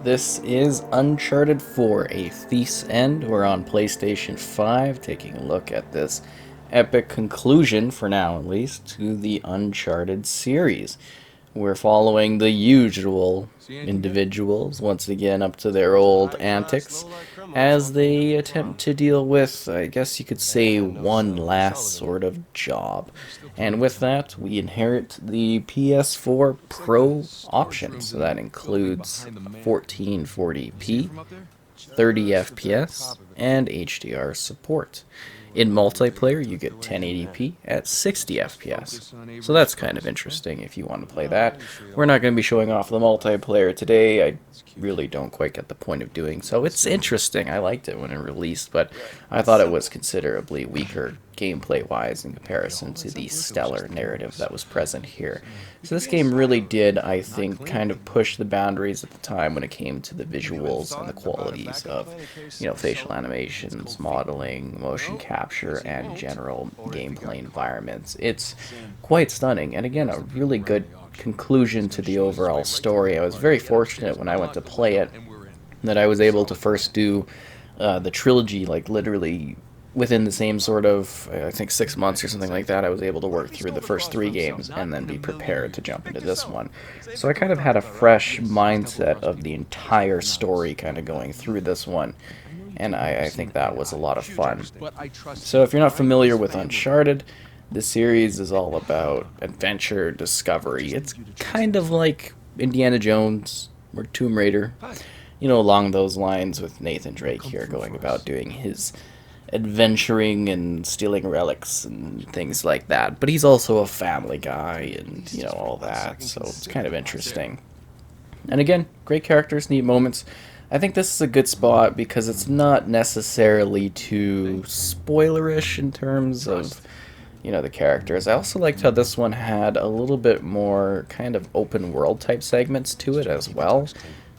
This is Uncharted 4, A Thief's End. We're on PlayStation 5, taking a look at this epic conclusion, for now at least, to the Uncharted series. We're following the usual individuals, once again up to their old antics, as they attempt to deal with, I guess you could say, one last sort of job. And with that, we inherit the PS4 Pro option, so that includes 1440p, 30 FPS, and HDR support. In multiplayer, you get 1080p at 60 FPS. So that's kind of interesting if you want to play that. We're not going to be showing off the multiplayer today. I really don't quite get the point of doing so. It's interesting. I liked it when it released, but I thought it was considerably weaker gameplay-wise in comparison to the stellar narrative that was present here. So this game really did, I think, kind of push the boundaries at the time when it came to the visuals and the qualities of, facial animations, modeling, motion capture, and general gameplay environments. It's quite stunning, and again, a really good conclusion to the overall story. I was very fortunate when I went to play it that I was able to first do the trilogy, like literally within the same sort of, I think, 6 months or something like that. I was able to work through the first 3 games and then be prepared to jump into this one. So I kind of had a fresh mindset of the entire story kind of going through this one, and I think that was a lot of fun. So if you're not familiar with Uncharted, the series is all about adventure, discovery. It's kind of like Indiana Jones or Tomb Raider, along those lines, with Nathan Drake here going about doing his adventuring and stealing relics and things like that. But he's also a family guy and, all that, so it's kind of interesting. And again, great characters, neat moments. I think this is a good spot because it's not necessarily too spoilerish in terms of, the characters. I also liked how this one had a little bit more kind of open world type segments to it as well.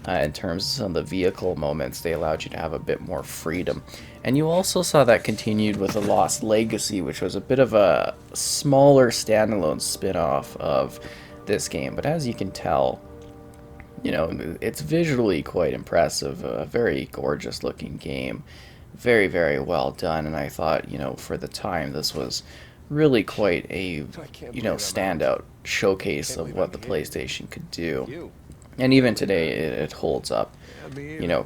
In terms of some of the vehicle moments, they allowed you to have a bit more freedom. And you also saw that continued with The Lost Legacy, which was a bit of a smaller standalone spin-off of this game. But as you can tell, it's visually quite impressive, a very gorgeous looking game. Very, very well done, and I thought, for the time, this was really quite a, standout showcase of what the PlayStation could do. And even today, it holds up,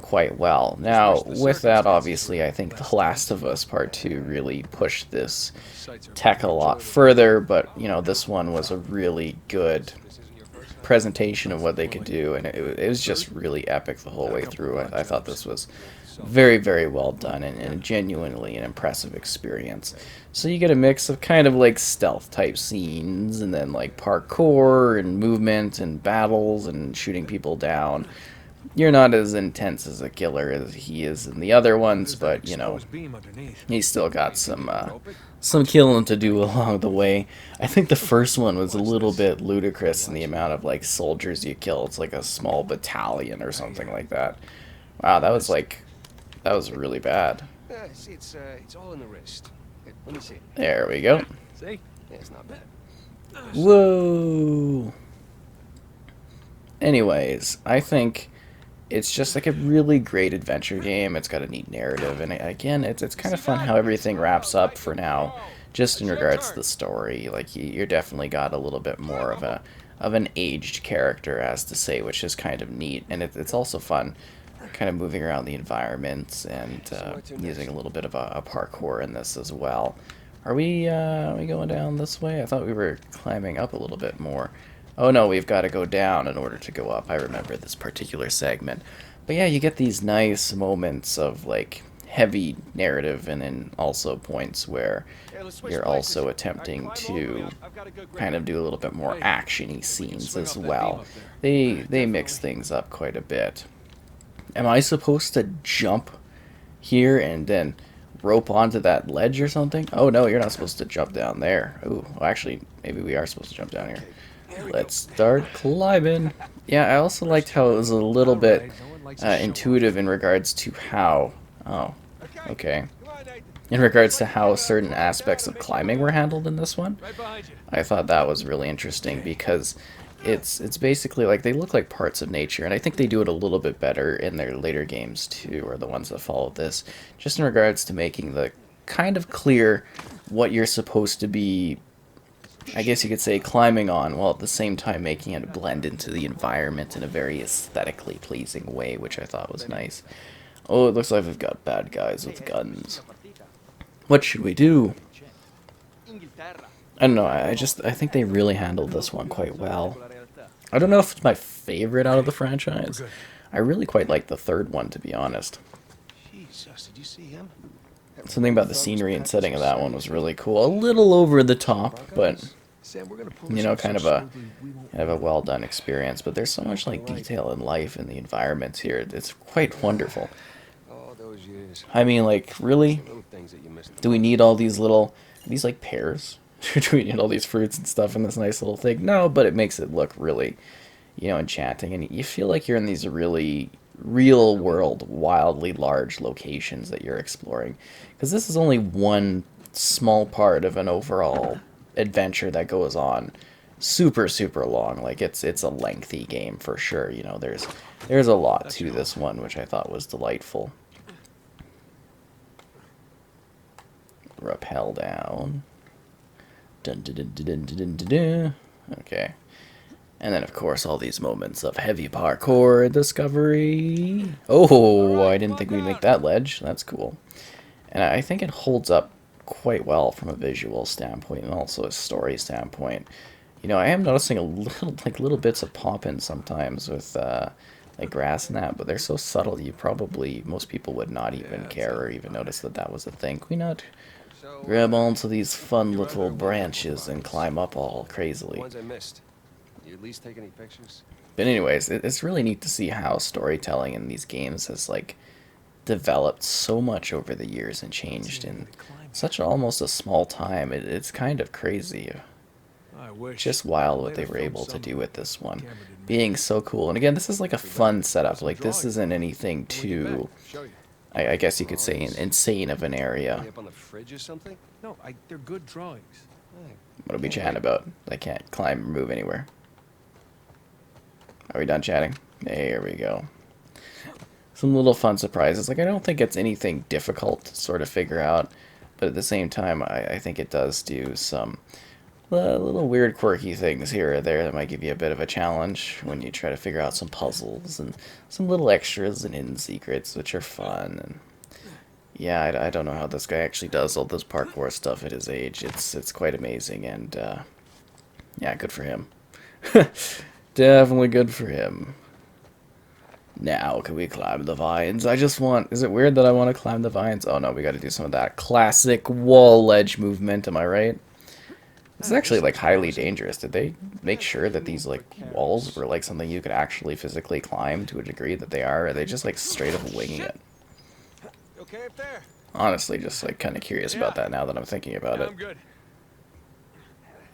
quite well. Now, with that, obviously, I think The Last of Us Part 2 really pushed this tech a lot further, but, this one was a really good presentation of what they could do, and it was just really epic the whole way through. I thought this was very, very well done and genuinely an impressive experience. So you get a mix of kind of like stealth type scenes and then like parkour and movement and battles and shooting people down. You're not as intense as a killer as he is in the other ones, but he's still got some killing to do along the way. I think the first one was a little bit ludicrous in the amount of like soldiers you kill. It's like a small battalion or something like that. Wow, that was really bad. It's all in the wrist. Let me see. There we go. See? Yeah, it's not bad. Whoa. Anyways, I think it's just like a really great adventure game. It's got a neat narrative, and again, it's kind of fun how everything wraps up for now, just in regards to the story. Like you're definitely got a little bit more of an aged character, as to say, which is kind of neat, and it's also fun kind of moving around the environments and using a little bit of a parkour in this as well. Are we going down this way? I thought we were climbing up a little bit more. Oh no, we've got to go down in order to go up. I remember this particular segment. But yeah, you get these nice moments of like heavy narrative, and then also points where you're also attempting to kind of do a little bit more action-y scenes as well. They mix things up quite a bit. Am I supposed to jump here and then rope onto that ledge or something? Oh no, you're not supposed to jump down there. Ooh, well, actually, maybe we are supposed to jump down here. Let's start climbing. Yeah, I also liked how it was a little bit intuitive in regards to how... Oh, okay. In regards to how certain aspects of climbing were handled in this one. I thought that was really interesting because it's basically like they look like parts of nature, and I think they do it a little bit better in their later games too, or the ones that follow this, just in regards to making the kind of clear what you're supposed to be, I guess you could say, climbing on, while at the same time making it blend into the environment in a very aesthetically pleasing way, which I thought was nice. Oh, it looks like we've got bad guys with guns. What should we do? I don't know, I think they really handled this one quite well. I don't know if it's my favorite out of the franchise. I really quite like the third one, to be honest. Jesus, did you see him? Something about the scenery and setting of that one was really cool. A little over the top, but you know, kind of a well done experience. But there's so much like detail and life in the environments here. It's quite wonderful. I mean, like, really? Do we need all these little, these like pears? Do we need all these fruits and stuff in this nice little thing? No, but it makes it look really, you know, enchanting, and you feel like you're in these really real world, wildly large locations that you're exploring. Because this is only one small part of an overall adventure that goes on super, super long. Like, it's a lengthy game for sure. You know, there's a lot to this one, which I thought was delightful. Rappel down. Dun, dun, dun, dun, dun, dun, dun, dun. Okay. And then, of course, all these moments of heavy parkour discovery. Oh, I didn't think we'd make that ledge. That's cool. And I think it holds up quite well from a visual standpoint and also a story standpoint. You know, I am noticing a little bits of pop-in sometimes with like grass and that, but they're so subtle most people would not even care or even notice that that was a thing. Can we not grab onto these fun little branches and climb up all crazily? You at least take any pictures? But anyways, it's really neat to see how storytelling in these games has like developed so much over the years and changed in such almost a small time. It's kind of crazy. Just wild what they were able to do with this one. Being so cool. And again, this is like a fun setup. Like, this isn't anything too, I guess you could say, insane of an area. Up on the fridge or something? No, they're good drawings. What are we chatting about? I can't climb or move anywhere. Are we done chatting? There we go. Some little fun surprises. Like, I don't think it's anything difficult to sort of figure out, but at the same time, I think it does do some little weird quirky things here or there that might give you a bit of a challenge when you try to figure out some puzzles and some little extras and hidden secrets, which are fun. And yeah, I don't know how this guy actually does all this parkour stuff at his age. It's quite amazing, and yeah, good for him. Definitely good for him. Now, can we climb the vines? Is it weird that I want to climb the vines? Oh no, we got to do some of that classic wall ledge movement, am I right? This is actually, like, highly dangerous. Did they make sure that these, like, walls were, like, something you could actually physically climb to a degree that they are? Or are they just, like, straight up winging it? Okay up there? Honestly, just, like, kind of curious about that now that I'm thinking about it. I'm good.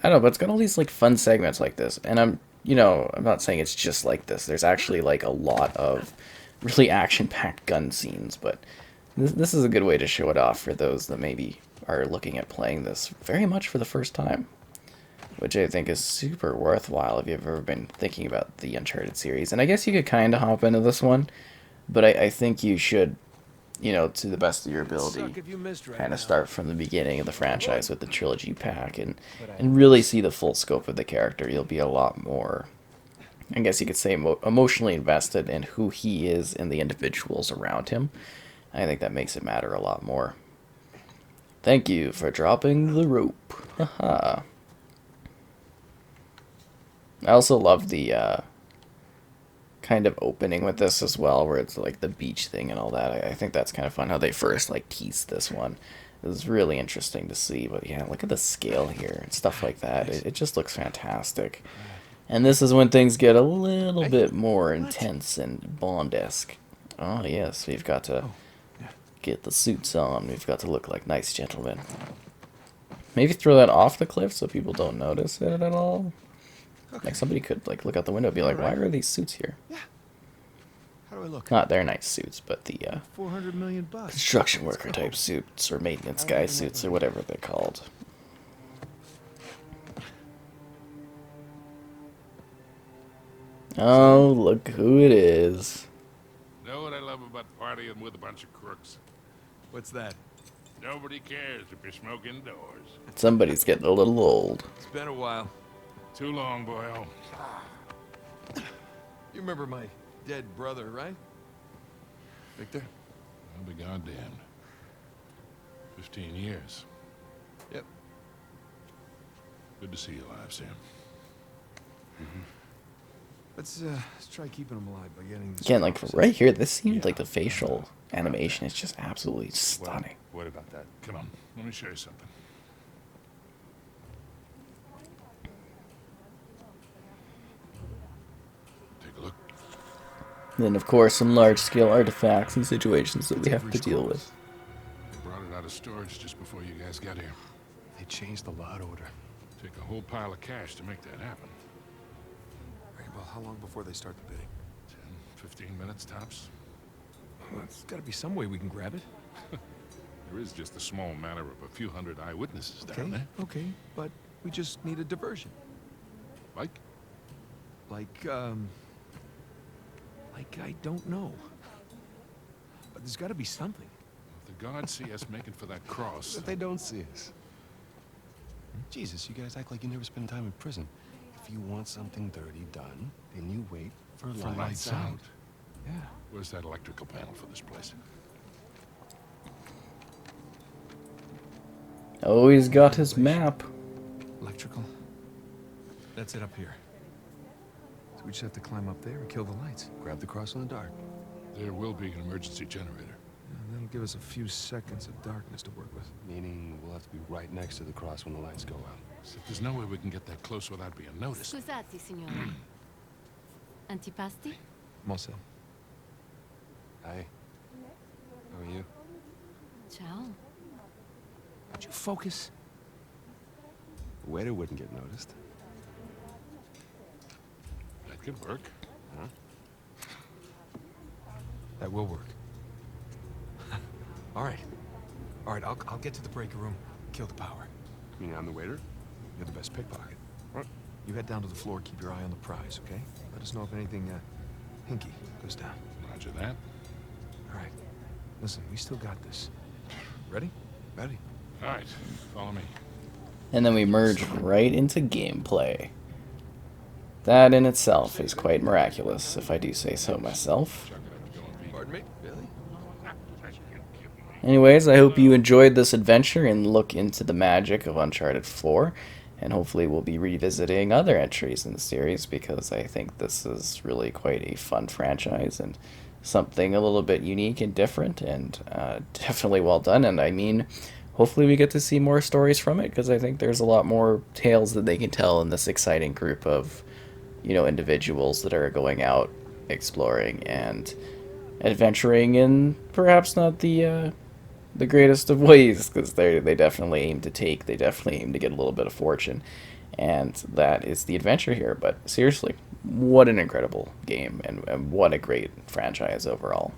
I don't know, but it's got all these, like, fun segments like this. And I'm not saying it's just like this. There's actually, like, a lot of really action-packed gun scenes. But this is a good way to show it off for those that maybe are looking at playing this very much for the first time, which I think is super worthwhile if you've ever been thinking about the Uncharted series. And I guess you could kind of hop into this one, but I think you should, you know, to the best of your ability, kind of start from the beginning of the franchise with the trilogy pack and really see the full scope of the character. You'll be a lot more, I guess you could say, emotionally invested in who he is and the individuals around him. I think that makes it matter a lot more. Thank you for dropping the rope. Haha. I also love the kind of opening with this as well, where it's like the beach thing and all that. I think that's kind of fun how they first like teased this one. It was really interesting to see, but yeah, look at the scale here and stuff like that. It just looks fantastic. And this is when things get a little bit more intense and Bond-esque. Oh yes, we've got to get the suits on. We've got to look like nice gentlemen. Maybe throw that off the cliff so people don't notice it at all. Like, somebody could like look out the window and be like, why are these suits here? Yeah. How do I look? Not their nice suits, but the 400 million bucks. construction worker type suits or maintenance guy suits or whatever they're called. Oh, look who it is. Know what I love about partying with a bunch of crooks? What's that? Nobody cares if you smoke indoors. Somebody's getting a little old. It's been a while. Too long, boyo. You remember my dead brother, right? Victor? I'll be goddamned. 15 years. Yep. Good to see you alive, Sam. Let's try keeping him alive by getting this. Again, like right here, this seems like the facial animation is just absolutely stunning. What about that? Come on, let me show you something. Take a look. Then, of course, some large-scale artifacts and situations that we have to deal with. They brought it out of storage just before you guys got here. They changed the lot order. Take a whole pile of cash to make that happen. All right, well, how long before they start the bidding? 10, 15 minutes tops. Well, there's got to be some way we can grab it. There is just a small matter of a few hundred eyewitnesses down Okay, there. okay, but we just need a diversion. Like? Like I don't know. But there's got to be something. If the gods see us making for that cross... But they don't see us. Jesus, you guys act like you never spend time in prison. If you want something dirty done, then you wait for lights out. Yeah. Where's that electrical panel for this place? Oh, he's got his map. Electrical. That's it up here. So we just have to climb up there and kill the lights. Grab the cross in the dark. There will be an emergency generator. And that'll give us a few seconds of darkness to work with. Meaning we'll have to be right next to the cross when the lights go out. So there's no way we can get that close without being noticed. Scusate, signora. Antipasti? Mosse. Hi. How are you? Ciao. Would you focus? The waiter wouldn't get noticed. That could work. Huh? That will work. All right. All right, I'll get to the breaker room, kill the power. You mean I'm the waiter? You're the best pickpocket. What? You head down to the floor, keep your eye on the prize, okay? Let us know if anything, hinky goes down. Roger that. All right. Listen, we still got this. Ready? Ready. All right, follow me. And then we merge right into gameplay. That in itself is quite miraculous, if I do say so myself. Pardon me? Really? Anyways, I hope you enjoyed this adventure and look into the magic of Uncharted 4. And hopefully we'll be revisiting other entries in the series because I think this is really quite a fun franchise and something a little bit unique and different and definitely well done. And I mean, hopefully we get to see more stories from it because I think there's a lot more tales that they can tell in this exciting group of, you know, individuals that are going out exploring and adventuring in perhaps not the greatest of ways because they definitely aim to get a little bit of fortune, and that is the adventure here. But seriously, what an incredible game and what a great franchise overall.